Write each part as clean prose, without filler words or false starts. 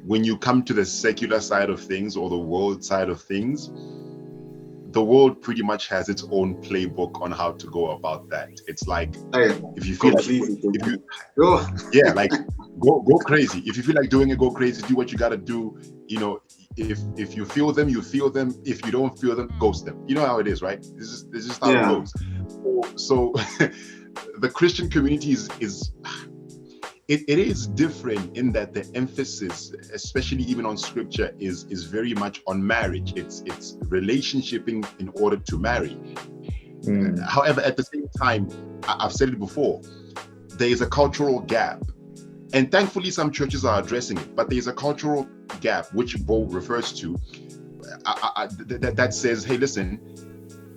when you come to the secular side of things or the world side of things, the world pretty much has its own playbook on how to go about that. It's like, if you feel like, if you, yeah, like go crazy. If you feel like doing it, go crazy. Do what you gotta do. You know, if you feel them, you feel them. If you don't feel them, ghost them. You know how it is, right? This is just how it goes. So the Christian community is it is different in that the emphasis, especially even on scripture, is very much on marriage. It's relationshiping in order to marry. However, at the same time, I've said it before, there is a cultural gap. And thankfully, some churches are addressing it, but there's a cultural gap, which Bo refers to, that says, hey, listen,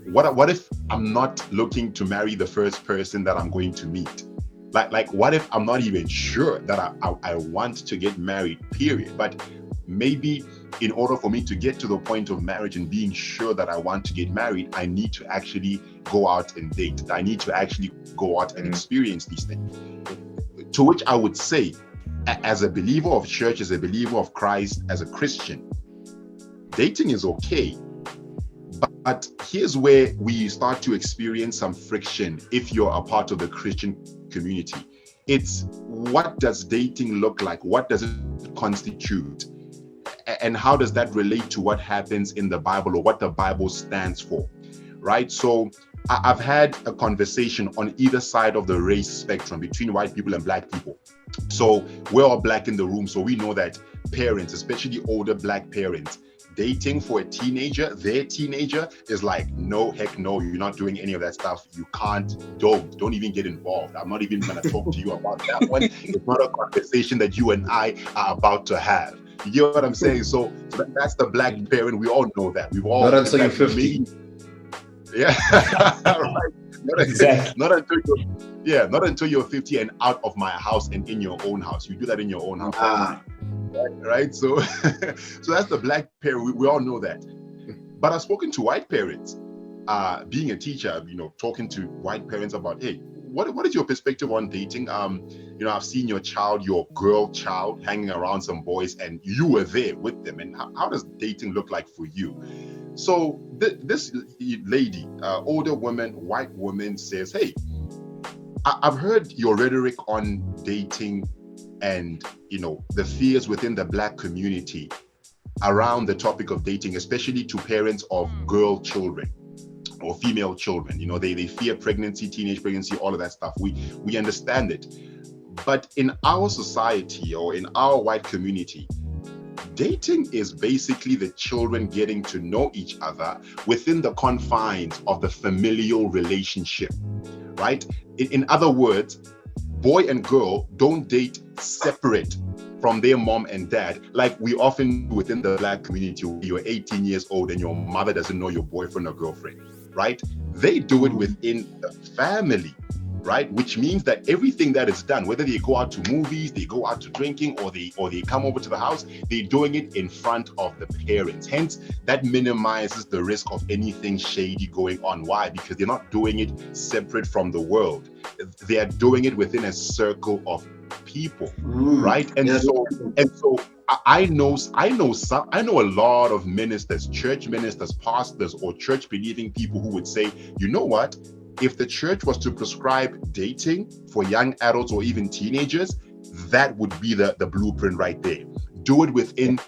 what if I'm not looking to marry the first person that I'm going to meet? Like what if I'm not even sure that I want to get married, period? But maybe in order for me to get to the point of marriage and being sure that I want to get married, I need to actually go out and date. I need to actually go out and experience these things. To which I would say, as a believer of church, as a believer of Christ, as a Christian, dating is okay. But here's where we start to experience some friction if you're a part of the Christian community. It's, what does dating look like? What does it constitute? And how does that relate to what happens in the Bible or what the Bible stands for, right? So I've had a conversation on either side of the race spectrum between white people and black people. So we're all black in the room, so we know that parents, especially older black parents, dating for a teenager, their teenager, is like, no, heck no, you're not doing any of that stuff. You can't, don't even get involved. I'm not even going to talk to you about that one. It's not a conversation that you and I are about to have. You get what I'm saying? So that's the black parent. We all know that. We've all, not until you're 50. Yeah, right. Not until you're 50 and out of my house and in your own house. You do that in your own house. Right? So so that's the black parent. We all know that. But I've spoken to white parents, being a teacher, talking to white parents about, hey, what is your perspective on dating? I've seen your girl child hanging around some boys and you were there with them. And how does dating look like for you? So this lady, older woman, white woman, says, hey, I've heard your rhetoric on dating and the fears within the black community around the topic of dating, especially to parents of girl children or female children. They fear pregnancy, teenage pregnancy, all of that stuff. We understand it. But in our society or in our white community, dating is basically the children getting to know each other within the confines of the familial relationship, right? In other words, boy and girl don't date separate from their mom and dad, like we often do within the black community. You're 18 years old and your mother doesn't know your boyfriend or girlfriend, right? They do it within the family, right? Which means that everything that is done, whether they go out to movies, they go out to drinking, or they come over to the house, they're doing it in front of the parents. Hence, that minimizes the risk of anything shady going on. Why? Because they're not doing it separate from the world. They are doing it within a circle of people, right? And so I know a lot of ministers, church ministers, pastors, or church believing people who would say, you know what? If the church was to prescribe dating for young adults or even teenagers, that would be the blueprint right there. Do it within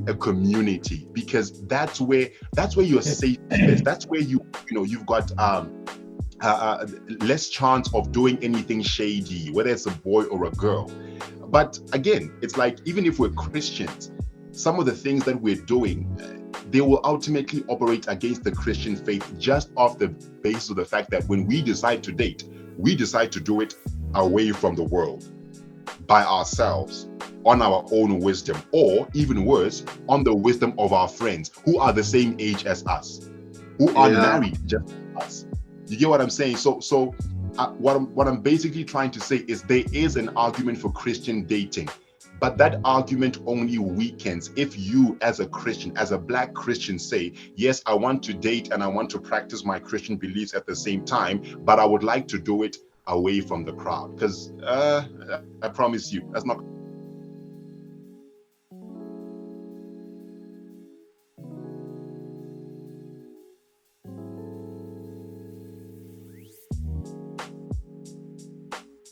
a community, because that's where you're safe. That's where you've got less chance of doing anything shady, whether it's a boy or a girl. But again, it's like, even if we're Christians, some of the things that we're doing, they will ultimately operate against the Christian faith, just off the basis of the fact that when we decide to date, we decide to do it away from the world, by ourselves, on our own wisdom, or even worse, on the wisdom of our friends who are the same age as us, who are married just like us. You get what I'm saying? So what I'm basically trying to say is there is an argument for Christian dating, but that argument only weakens if you, as a Christian, as a black Christian, say, yes, I want to date and I want to practice my Christian beliefs at the same time, but I would like to do it away from the crowd. Because I promise you, that's not